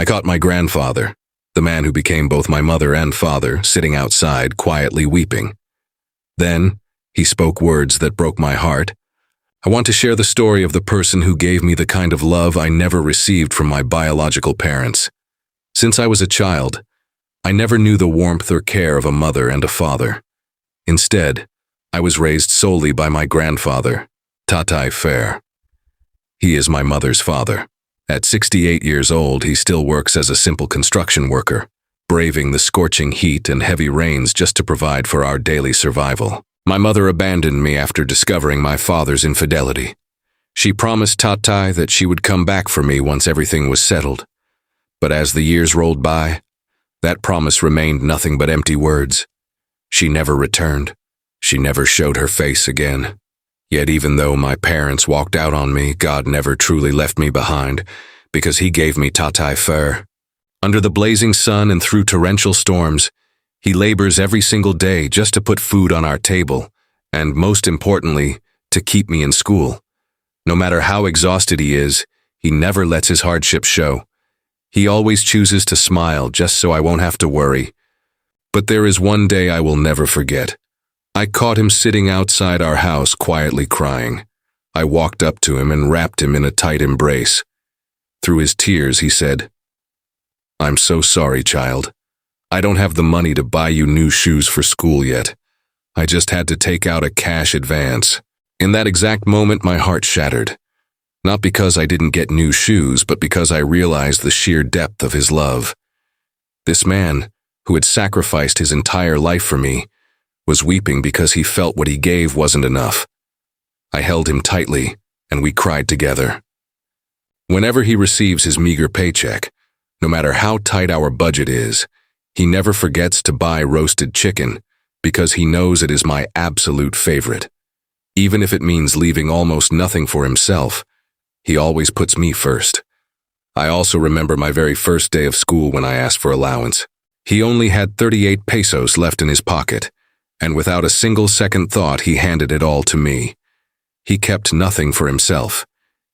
I caught my grandfather, the man who became both my mother and father, sitting outside, quietly weeping. Then, he spoke words that broke my heart. I want to share the story of the person who gave me the kind of love I never received from my biological parents. Since I was a child, I never knew the warmth or care of a mother and a father. Instead, I was raised solely by my grandfather, Tatay Fer. He is my mother's father. At 68 years old, he still works as a simple construction worker, braving the scorching heat and heavy rains just to provide for our daily survival. My mother abandoned me after discovering my father's infidelity. She promised Tatay that she would come back for me once everything was settled. But as the years rolled by, that promise remained nothing but empty words. She never returned. She never showed her face again. Yet even though my parents walked out on me, God never truly left me behind, because He gave me Tatay Fer. Under the blazing sun and through torrential storms, he labors every single day just to put food on our table, and most importantly, to keep me in school. No matter how exhausted he is, he never lets his hardship show. He always chooses to smile just so I won't have to worry. But there is one day I will never forget. I caught him sitting outside our house quietly crying. I walked up to him and wrapped him in a tight embrace. Through his tears, he said, "I'm so sorry, child. I don't have the money to buy you new shoes for school yet. I just had to take out a cash advance." In that exact moment, my heart shattered. Not because I didn't get new shoes, but because I realized the sheer depth of his love. This man, who had sacrificed his entire life for me, was weeping because he felt what he gave wasn't enough. I held him tightly, and we cried together. Whenever he receives his meager paycheck, no matter how tight our budget is, he never forgets to buy roasted chicken because he knows it is my absolute favorite. Even if it means leaving almost nothing for himself, he always puts me first. I also remember my very first day of school when I asked for allowance. He only had 38 pesos left in his pocket, and without a single second thought, he handed it all to me. He kept nothing for himself.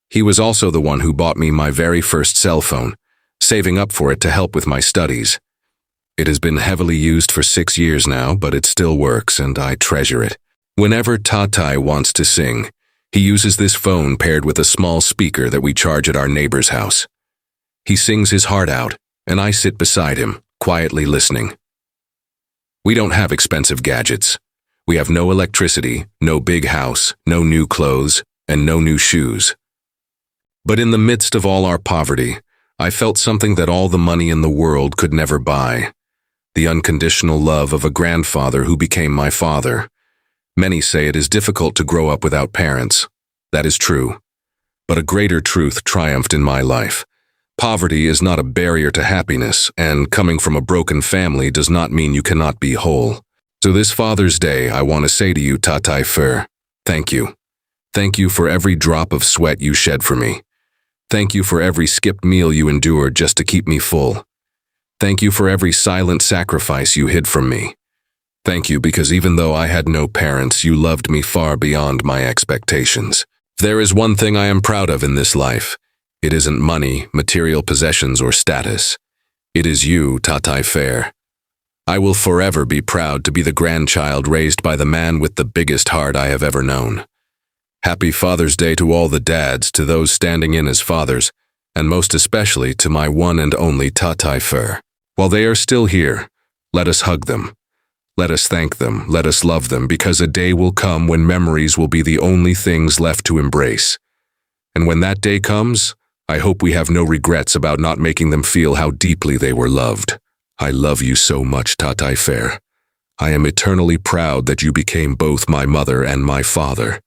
He was also the one who bought me my very first cell phone, saving up for it to help with my studies. It has been heavily used for 6 years now, but it still works, and I treasure it. Whenever Tatay wants to sing, he uses this phone paired with a small speaker that we charge at our neighbor's house. He sings his heart out, and I sit beside him, quietly listening. We don't have expensive gadgets. We have no electricity, no big house, no new clothes, and no new shoes. But in the midst of all our poverty, I felt something that all the money in the world could never buy. The unconditional love of a grandfather who became my father. Many say it is difficult to grow up without parents. That is true. But a greater truth triumphed in my life. Poverty is not a barrier to happiness, and coming from a broken family does not mean you cannot be whole. So this Father's Day, I want to say to you, Tatay Fer, thank you. Thank you for every drop of sweat you shed for me. Thank you for every skipped meal you endured just to keep me full. Thank you for every silent sacrifice you hid from me. Thank you because even though I had no parents, you loved me far beyond my expectations. If there is one thing I am proud of in this life, it isn't money, material possessions, or status. It is you, Tatay Fer. I will forever be proud to be the grandchild raised by the man with the biggest heart I have ever known. Happy Father's Day to all the dads, to those standing in as fathers, and most especially to my one and only Tatay Fer. While they are still here, let us hug them. Let us thank them, let us love them, because a day will come when memories will be the only things left to embrace. And when that day comes, I hope we have no regrets about not making them feel how deeply they were loved. I love you so much, Tatay Fer. I am eternally proud that you became both my mother and my father.